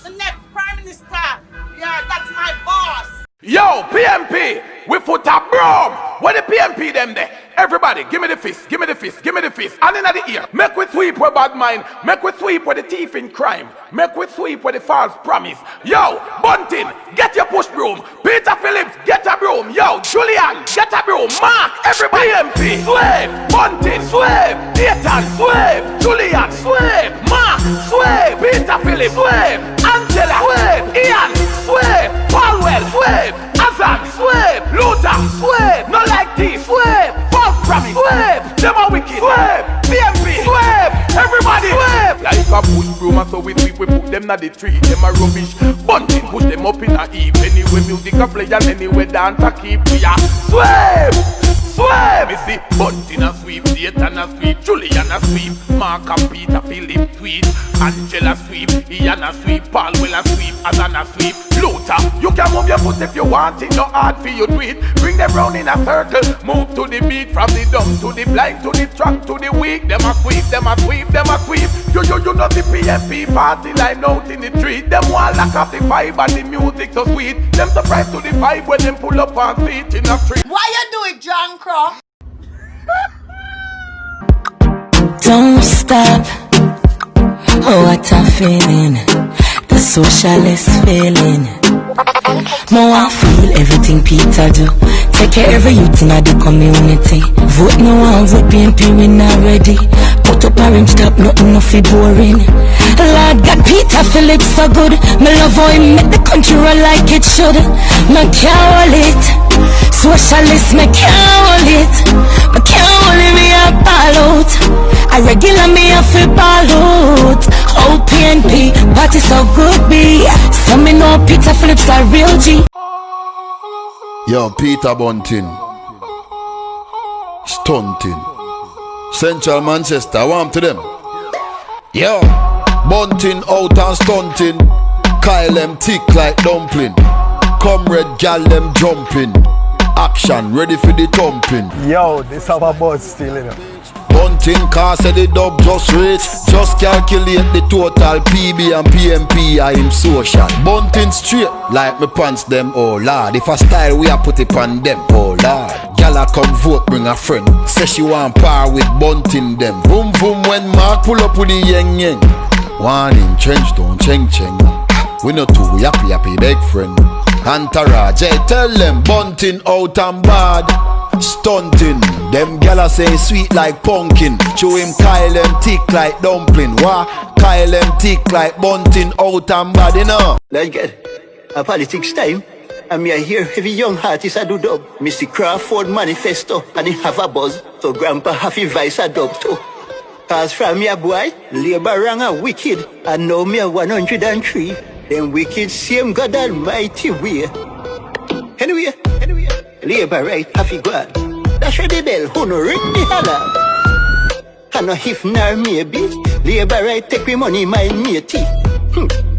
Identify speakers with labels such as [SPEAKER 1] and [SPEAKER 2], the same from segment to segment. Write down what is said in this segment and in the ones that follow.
[SPEAKER 1] the next Prime Minister. Yeah, that's my boss.
[SPEAKER 2] Yo, PMP, we foot a broom. What the PMP them there? Everybody, give me the fist, give me the fist, give me the fist. And in the ear, make we sweep with bad mind, make we sweep with the thief in crime, make we sweep with the false promise. Yo, Bunting, get your push broom. Peter Phillips, get a broom. Yo, Julian, get a broom. Mark, everybody. PMP, sweep. Bunting, sweep. Nathan, sweep. Julian, sweep. Mark, sweep. Peter Phillips, sweep. Angela, sweep. Ian, sweep. Paulwell, sweep. Azan, sweep. Luther, sweep. No like thief, sweep. False promise, sweep. Them are wicked, sweep. PMP, sweep. Everybody, sweep. Like a push broom, and so we sweep, we put them at the tree. Them are rubbish. Bunting, push them up in a heap. Anyway, music a play and anyway dance a keep. We are sweep. Sweep! Me see Bunting a sweep, Nathan a sweep, Julian a sweep, Mark and Peter Philip sweep, Angela sweep, Ian a sweep, Paulwell a sweep, Azan a sweep, Luther. You can move your foot if you want it, no hard for you do it. Bring them round in a circle, move to the beat, from the dumb to the blind, to the strong, to the weak. Them a sweep, them a sweep, them a sweep. You know the PMP party line out in the street. Them want lock off the vibe and the music so sweet. Them surprised to the vibe when them pull up on seat in the street.
[SPEAKER 1] Why you do it, John Crow?
[SPEAKER 3] Don't stop. Oh, what a feeling. The socialist feeling. More I feel everything Peter do. Take care every youth in the community. Vote no one, vote PNP, we not ready. Put up orange top, nothing nothing boring. Lord God, Peter Phillips so good. Me love how he make the country run like it should. Me can't hold it. Socialist, me can't hold it. Me can't hold it, me a ball out. I regular me a fi ball out. Oh PNP, party so good be. So me know Peter Phillips a real G.
[SPEAKER 4] Yo, Peter Bunting, stunting. Central Manchester, warm to them. Yo, Bunting out and stunting. Kyle them thick like dumpling. Comrade gal them jumping. Action ready for the thumping.
[SPEAKER 5] Yo, this have a buzz still, you know.
[SPEAKER 4] Bunting car said the dub just reach. Just calculate the total PB and PMP I am social. Bunting straight like me pants them, oh lord. If a style we a put it on them, oh lord. Gyal a come vote bring a friend. Say she want par with Bunting them. Boom boom when Mark pull up with the yang yang. One in trench don't cheng cheng. We no two we happy big friend. Entourage, tell them Bunting out and bad. Stunting, them gala say sweet like pumpkin. Show him Kyle them thick like dumpling. Wah, Kyle them thick like Bunting out and bad, you know.
[SPEAKER 6] Let's get a politics time. And me I hear every young artist I do dub. Mr. Crawford manifesto and he have a buzz. So grandpa have a vice a dub too. Cause from me a boy, labor rang a wicked. And now me a 103. Them wicked same God Almighty way. Anyway, labor right have a God. That's why the bell who no ring the holler. And no if nor maybe. Labor right take me money mind me a thief.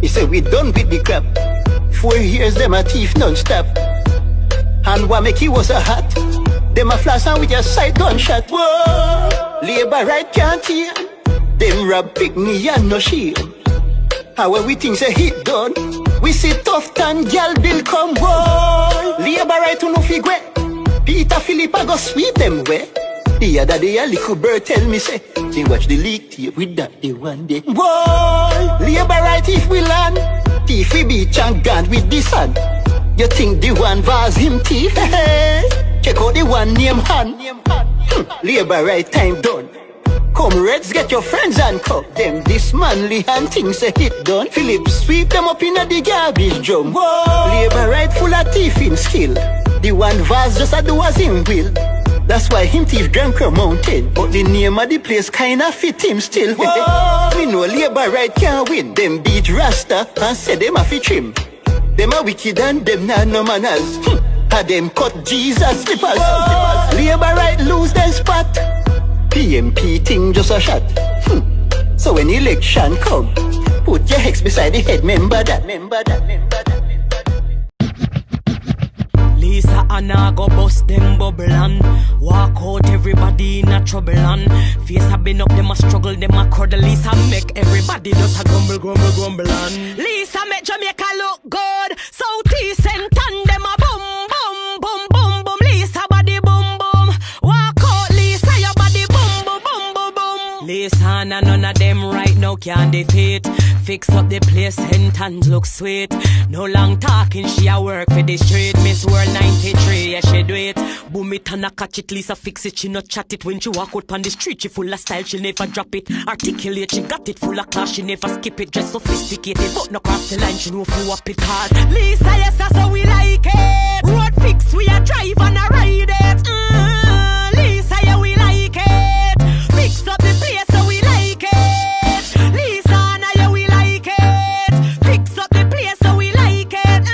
[SPEAKER 6] He said we done with the crap. 4 years them a thief non-stop. And what make he was a hat. Them a flash and with your side gunshot. Whoa, labor right can't hear. Them rob picnic and no shield. How when we think say hit done, we see tough tan gal bill come boy. Labor right to no figure. Peter Philip a go sweep them way. The other day a little bird tell me say, they watch the league tape with that day one day. Boy, labor right if we land. Thief we beat and gun with this hand. You think the one was him thief? Check out the one name hand. Labor right time done. Comrades, get your friends and cup them. This manly hand things a hit done. Philip sweep them up in the garbage drum. Whoa. Labor right full of thieving skill. The one vase just a do as him will. That's why him thief Grand Mountain. But the name of the place kinda fit him still. We know labor right can't win. Them beat Rasta and say them a fit trim. Them a wicked and them not no manners. And them cut Jesus slippers. Labor right lose them spot. PMP thing just a shot. So when election come, put your hex beside the head, remember that.
[SPEAKER 7] Lisa Anna go bust them bubble and walk out everybody in a trouble and face a been up, them a struggle, them a cuddle. Lisa make everybody just a grumble and Lisa make make Jamaica look good. Southeast and them a boom, boom, boom, boom, boom. Lisa body boom, boom. Walk out, Lisa, your body boom, boom, boom, boom, boom. Lisa and none of them right now can defeat. Fix up the place, Sentans look sweet. No long talking, she a work for the street. Miss World 93, yeah she do it. Boom it and a catch it, Lisa fix it. She not chat it when she walk out on the street. She full of style, she never drop it. Articulate, she got it full of class. She never skip it, just sophisticated. But no cross the line, she know if you up it hard. Lisa, yes, that's how we like it. Road fix, we a drive and a ride it. Lisa, yeah, we like it. Fix up the place, so we like it. Lisa, and yeah, we like it. Fix up the place, so we like it.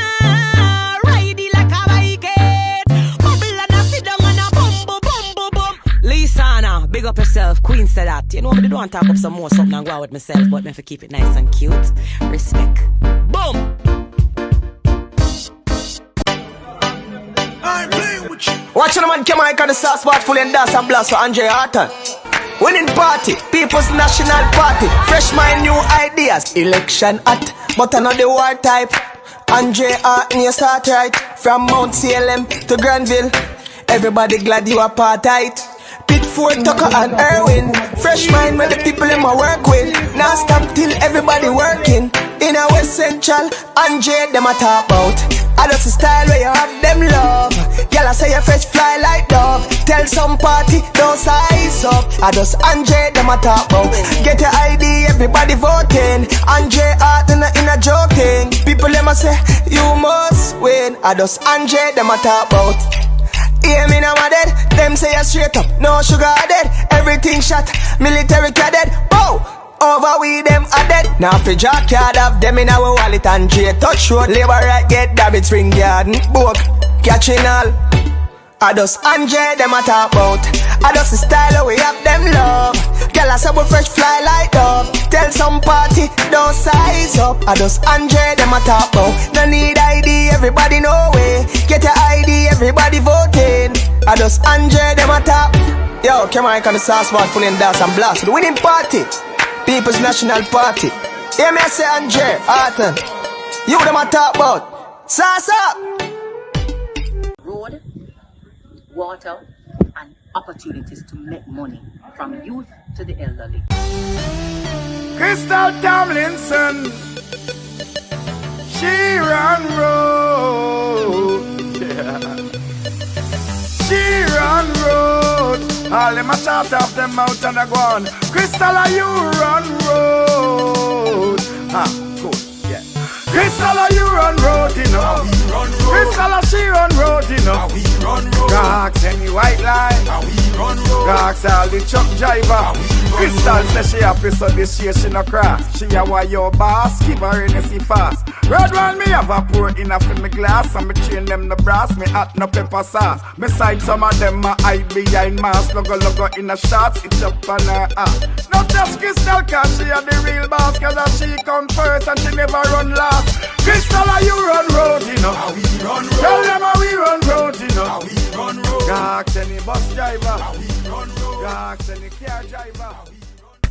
[SPEAKER 7] Ride it like a bike it. Bubble and a sit down and a boom, boom, boom, boom, boom. Lisa, Anna, big up yourself. Queen said that. You know, I don't want to talk up some more something and go out with myself, but me have to keep it nice and cute. Respect. Boom.
[SPEAKER 8] Watch the man come on, the sauce bar full and dance and blast for Andre Horton. Winning party, People's National Party. Fresh mind, new ideas. Election hot, but another war type. Andre Horton, you start right. From Mount CLM to Granville. Everybody glad you are part tight. Pitford, Tucker and Irwin. Fresh mind when the people in my work with. Now stop till everybody working. In a West Central, Andre them a talk about. I just a style where you have them love. Girl I say you fresh fly like dog. Tell some party, don't size up. I just Andre them a talk about. Get your ID, everybody voting. Andre Horton in a joking. People them a say, you must win. I just Andre them a talk about. Hear me now, my dead. Them say you straight up, no sugar dead. Everything shot, military cadet. Bow, over we them are dead. Now for jack card have them in our wallet and J touch road. Labor right get David Spring Garden. Book, catching all. I just Andre them a talk about. I just the style we have them love. Girl I say we fresh fly like dove. Tell some party, don't size up. I just Andre them a talk about. No need ID, everybody know way. Get your ID, everybody voting. I just Andre them a talk. Yo, come on, the sauce bar full and dance and blast. The winning party, People's National Party. Hear me say Andre Horton. You them a talk about. Sauce up.
[SPEAKER 9] Road, water, and opportunities to make money from youth to the elderly.
[SPEAKER 2] Crystal Tomlinson, she run road. Yeah. She run road. All them a chat off them out and a go on. Crystal, are you run road? Cool, yeah. Crystal, are you run road, you know? Crystal, she run road, you know? Rocks any white line. Rocks all the truck driver. Crystal says she happy so this year she no cross. She a why your boss, give her energy fast. Red one me have a pour in a fill me glass. And me chain them the brass, me hot no pepper sauce. Beside some of them my hide behind mask. Logo in a shots, it's up on her ass. Not just Crystal cause she a the real boss. Cause she come first and she never run last. Crystal, are you run road, you know? How we run road? Tell them how we run road, you know? How we run road? Gawks any bus driver? How we run road? Gawks any car driver?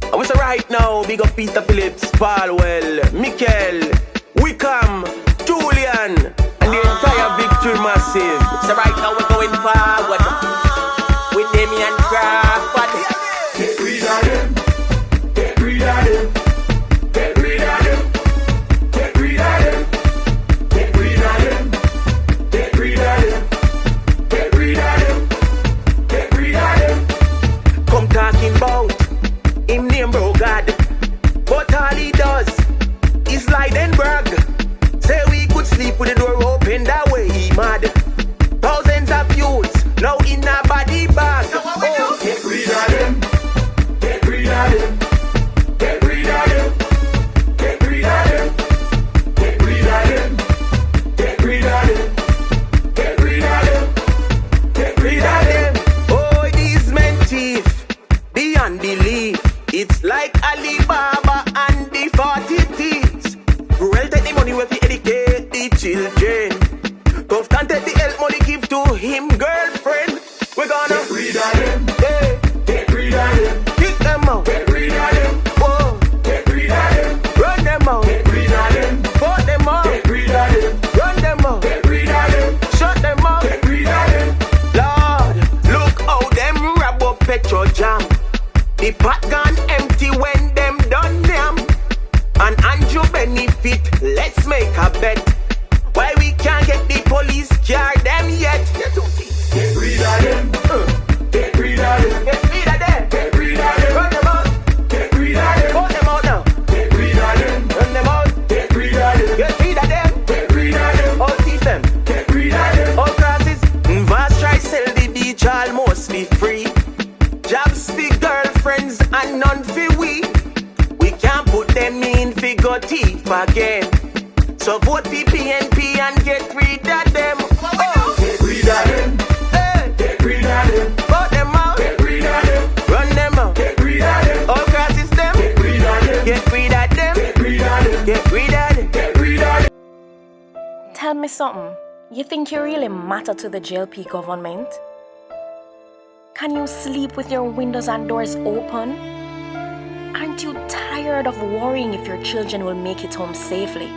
[SPEAKER 10] I wish right now, big up Peter Phillips, Palwell, Mikel, Wickham, Julian, and the entire Victory Massive. So right now we're going forward with Damian Crawford.
[SPEAKER 2] Get rid of them. Get rid of them. Get rid of them. Get rid of them. Get rid of them. Get rid of them. Get rid of them. Get rid of them.
[SPEAKER 10] Come talking about him name bro God, but all he does is lie and brag. Say we could sleep with the door open, that way he mad. Thousands of youths now in a body bag. Oh,
[SPEAKER 2] get rid of them. Get rid of them. Get rid of them. Get rid of them. Get rid of them. Get rid of them. Get rid of them. Get rid of them.
[SPEAKER 10] Oh, these men chief beyond belief. It's like Alibaba and the 40 thieves. Well, take the money where we educate the children. The pot gone empty when them done them. And Andrew benefit, let's make a bet. Why we can't get the police car them yet? Get rid of them. Get rid of them. Get rid of them. Get rid of them. Run them out. Get rid of them. Put them out now. Get rid of them. Run them out. Get rid of them. Get rid of them. Get rid of them. All teach them. Get rid of them. All crosses. Vast try sell the beach almost be free. Jobs for girlfriends and none for we. We can't put them in figure teeth again. So vote for PNP and get rid of them. Oh. Get rid of them. Hey. Get rid of them. Vote them out. Get rid of them. Run them out. Get rid of them. All crosses them. Get rid of them. Get rid of them. Get rid of them. Get rid of them. Get rid of them.
[SPEAKER 11] Tell me something. You think you really matter to the JLP government? Can you sleep with your windows and doors open? Aren't you tired of worrying if your children will make it home safely?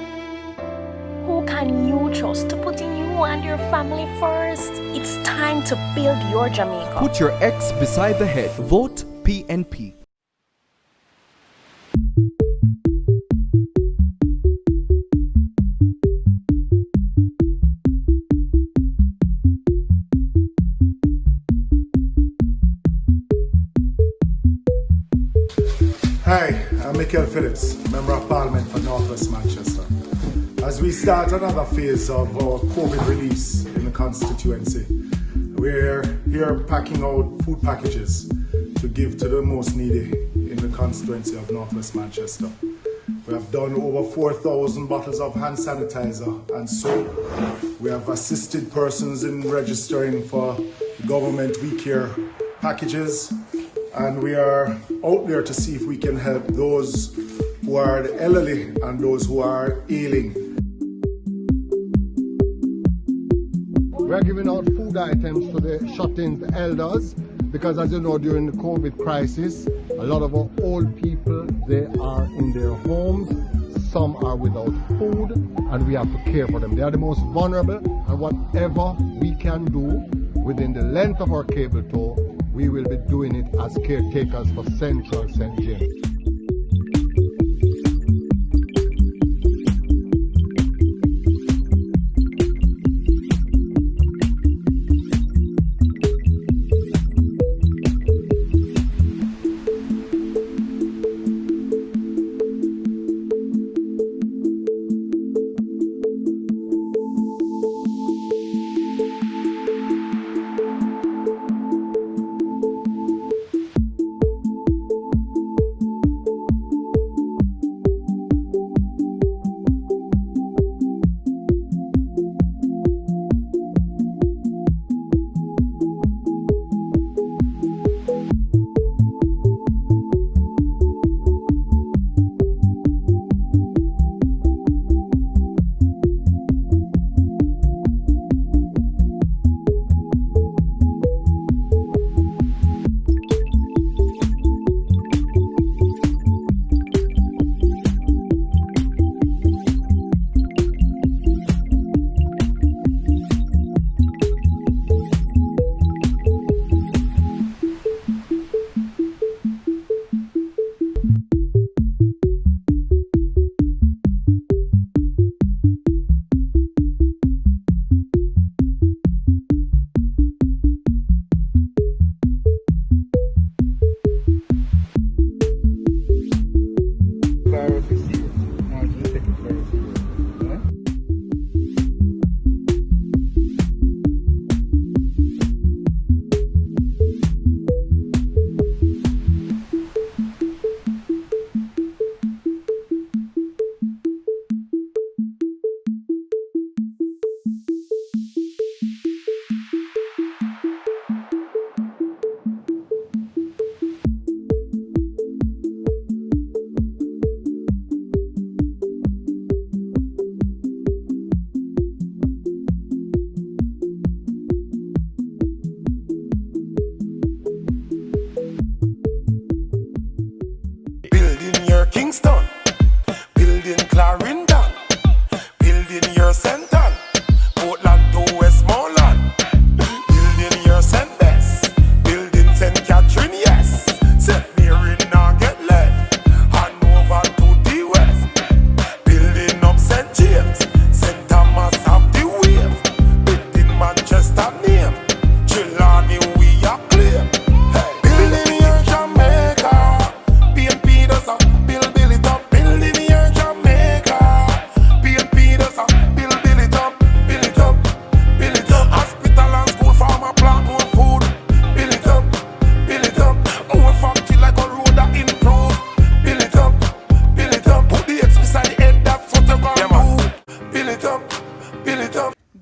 [SPEAKER 11] Who can you trust to put in you and your family first? It's time to build your Jamaica.
[SPEAKER 12] Put your ex beside the head. Vote PNP.
[SPEAKER 13] Hi, I'm Michael Phillips, Member of Parliament for North West Manchester. As we start another phase of our COVID release in the constituency, we're here packing out food packages to give to the most needy in the constituency of North West Manchester. We have done over 4,000 bottles of hand sanitizer and soap. We have assisted persons in registering for government We Care packages. And we are out there to see if we can help those who are the elderly and those who are ailing.
[SPEAKER 5] We are giving out food items to the shut-in elders because, as you know, during the COVID crisis, a lot of our old people, they are in their homes. Some are without food, and we have to care for them. They are the most vulnerable, and whatever we can do within the length of our cable tow, we will be doing it as caretakers for Central St. James.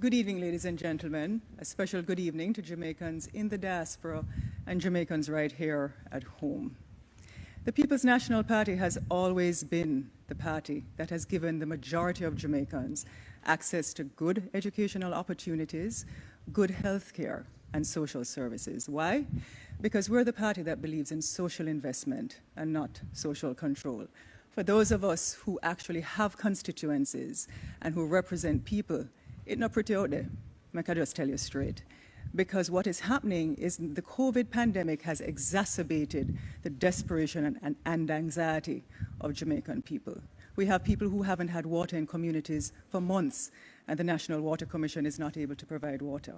[SPEAKER 14] Good evening, ladies and gentlemen. A special good evening to Jamaicans in the diaspora and Jamaicans right here at home. The People's National Party has always been the party that has given the majority of Jamaicans access to good educational opportunities, good health care, and social services. Why? Because we're the party that believes in social investment and not social control. For those of us who actually have constituencies and who represent people, it's not pretty out there. I can just tell you straight. Because what is happening is the COVID pandemic has exacerbated the desperation and anxiety of Jamaican people. We have people who haven't had water in communities for months, and the National Water Commission is not able to provide water.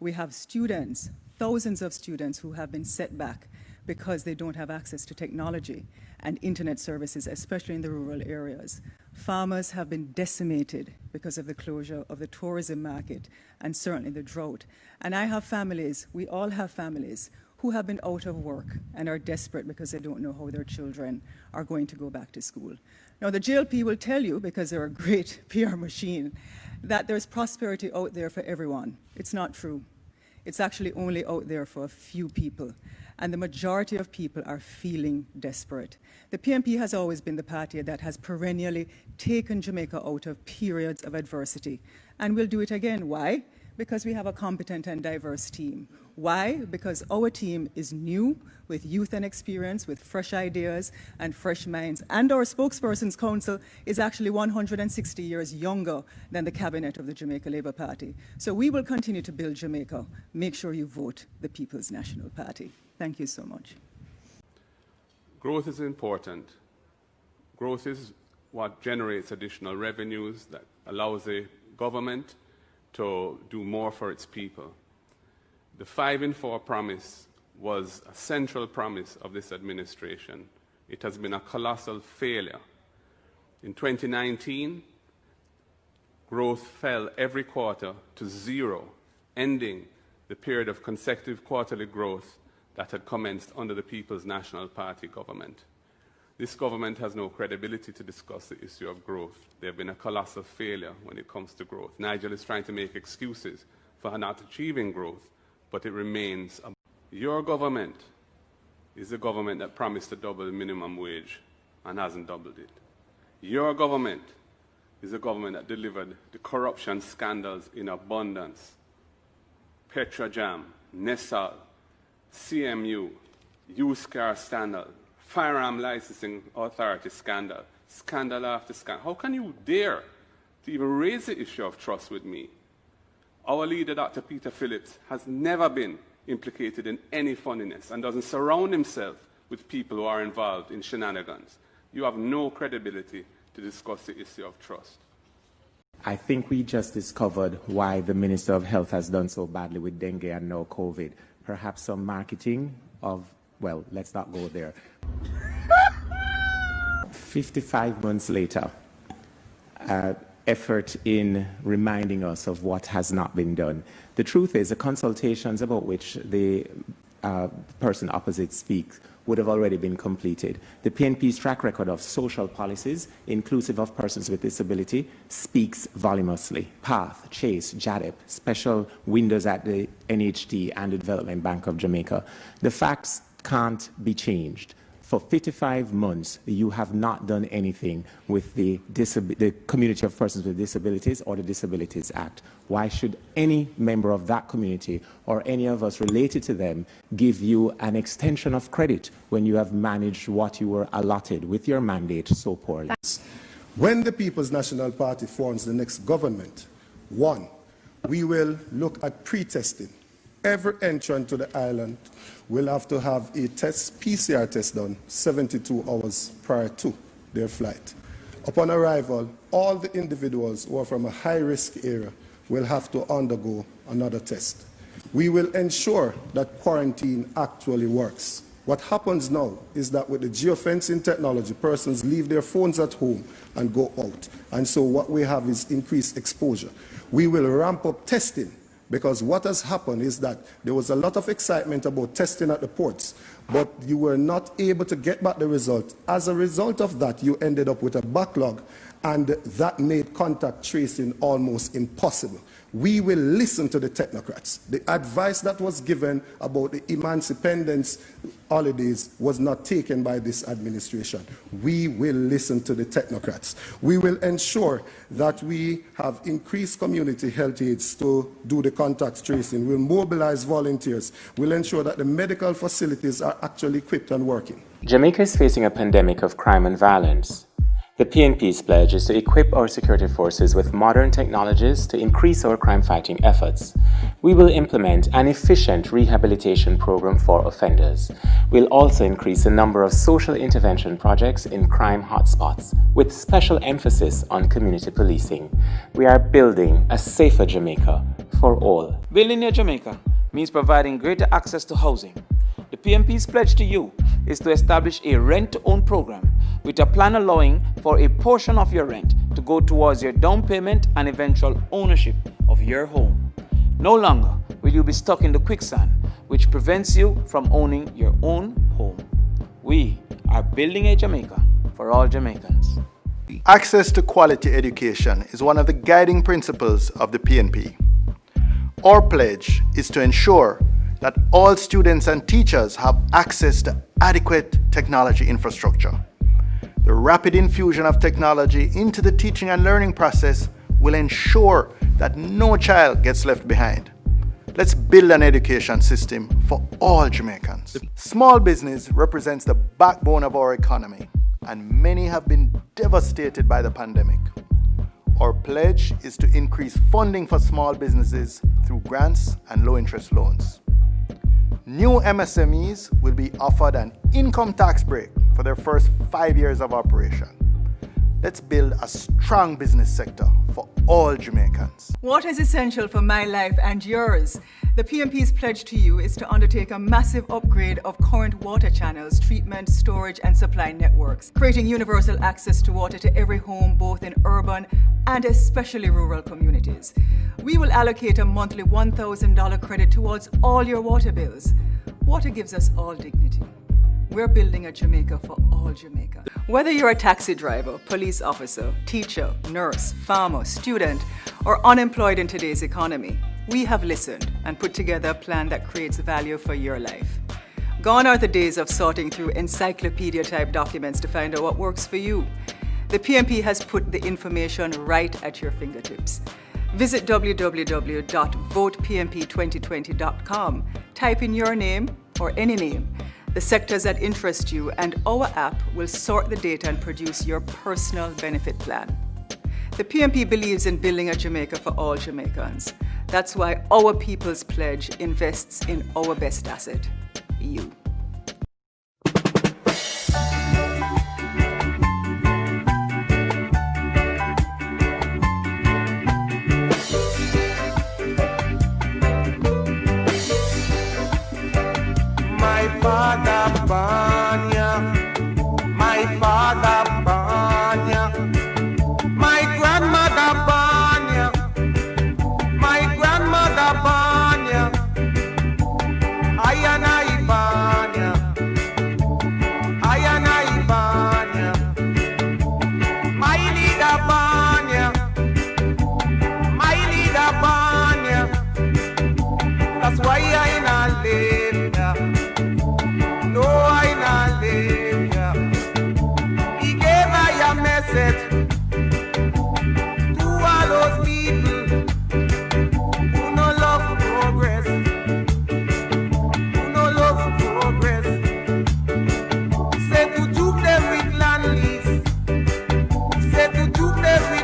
[SPEAKER 14] We have students, thousands of students who have been set back because they don't have access to technology and internet services, especially in the rural areas. Farmers have been decimated because of the closure of the tourism market and certainly the drought. And I have families, we all have families, who have been out of work and are desperate because they don't know how their children are going to go back to school. Now, the JLP will tell you, because they're a great PR machine, that there's prosperity out there for everyone. It's not true. It's actually only out there for a few people. And the majority of people are feeling desperate. The PNP has always been the party that has perennially taken Jamaica out of periods of adversity. And we'll do it again. Why? Because we have a competent and diverse team. Why? Because our team is new, with youth and experience, with fresh ideas and fresh minds. And our spokesperson's council is actually 160 years younger than the cabinet of the Jamaica Labour Party. So we will continue to build Jamaica. Make sure you vote the People's National Party. Thank you so much.
[SPEAKER 15] Growth is important. Growth is what generates additional revenues that allows the government to do more for its people. The 5 in 4 promise was a central promise of this administration. It has been a colossal failure. In 2019, growth fell every quarter to 0, ending the period of consecutive quarterly growth that had commenced under the People's National Party government. This government has no credibility to discuss the issue of growth. They have been a colossal failure when it comes to growth. Nigel is trying to make excuses for not achieving growth, but it remains. Your government is the government that promised to double the minimum wage and hasn't doubled it. Your government is the government that delivered the corruption scandals in abundance. Petrojam, Nessal, CMU, used car scandal, firearm licensing authority scandal, scandal after scandal. How can you dare to even raise the issue of trust with me? Our leader, Dr. Peter Phillips, has never been implicated in any funniness and doesn't surround himself with people who are involved in shenanigans. You have no credibility to discuss the issue of trust.
[SPEAKER 16] I think we just discovered why the Minister of Health has done so badly with dengue and now COVID. Perhaps some marketing of, well, let's not go there. 55 months later, effort in reminding us of what has not been done. The truth is, the consultations about which the person opposite speaks would have already been completed. The PNP's track record of social policies, inclusive of persons with disability, speaks voluminously. PATH, CHASE, JADEP, special windows at the NHD and the Development Bank of Jamaica. The facts can't be changed. For 55 months, you have not done anything with the community of persons with disabilities or the Disabilities Act. Why should any member of that community or any of us related to them give you an extension of credit when you have managed what you were allotted with your mandate so poorly?
[SPEAKER 5] When the People's National Party forms the next government, 1, we will look at pre-testing. Every entrant to the island will have to have a PCR test done 72 hours prior to their flight. Upon arrival, all the individuals who are from a high-risk area will have to undergo another test. We will ensure that quarantine actually works. What happens now is that with the geofencing technology, persons leave their phones at home and go out. And so what we have is increased exposure. We will ramp up testing, because what has happened is that there was a lot of excitement about testing at the ports, but you were not able to get back the result. As a result of that, you ended up with a backlog, and that made contact tracing almost impossible. We will listen to the technocrats. The advice that was given about the Emancipendence holidays was not taken by this administration. We will listen to the technocrats. We will ensure that we have increased community health aides to do the contact tracing. We'll mobilize volunteers. We'll ensure that the medical facilities are actually equipped and working.
[SPEAKER 16] Jamaica is facing a pandemic of crime and violence. The PNP's pledge is to equip our security forces with modern technologies to increase our crime-fighting efforts. We will implement an efficient rehabilitation program for offenders. We'll also increase the number of social intervention projects in crime hotspots, with special emphasis on community policing. We are building a safer Jamaica for all.
[SPEAKER 17] Building a Jamaica means providing greater access to housing. The PNP's pledge to you is to establish a rent-to-own program with a plan allowing for a portion of your rent to go towards your down payment and eventual ownership of your home. No longer will you be stuck in the quicksand, which prevents you from owning your own home. We are building a Jamaica for all Jamaicans.
[SPEAKER 18] Access to quality education is one of the guiding principles of the PNP. Our pledge is to ensure that all students and teachers have access to adequate technology infrastructure. The rapid infusion of technology into the teaching and learning process will ensure that no child gets left behind. Let's build an education system for all Jamaicans. Small business represents the backbone of our economy, and many have been devastated by the pandemic. Our pledge is to increase funding for small businesses through grants and low-interest loans. New MSMEs will be offered an income tax break for their first 5 years of operation. Let's build a strong business sector for all Jamaicans.
[SPEAKER 14] What is essential for my life and yours? The PNP's pledge to you is to undertake a massive upgrade of current water channels, treatment, storage, and supply networks, creating universal access to water to every home, both in urban and especially rural communities. We will allocate a monthly $1,000 credit towards all your water bills. Water gives us all dignity. We're building a Jamaica for all Jamaica. Whether you're a taxi driver, police officer, teacher, nurse, farmer, student, or unemployed in today's economy, we have listened and put together a plan that creates value for your life. Gone are the days of sorting through encyclopedia-type documents to find out what works for you. The PNP has put the information right at your fingertips. Visit www.votepnp2020.com, type in your name or any name, the sectors that interest you, and our app will sort the data and produce your personal benefit plan. The PNP believes in building a Jamaica for all Jamaicans. That's why our People's Pledge invests in our best asset, you.
[SPEAKER 10] My father Banya, my grandmother Banya, my grandmother Banya, I and I Banya, my leader Banya, that's why I not live. No, I not live. He gave I a message to all those people who no love progress, Say to juke them with land lease. Say to juke them with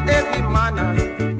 [SPEAKER 10] every manner.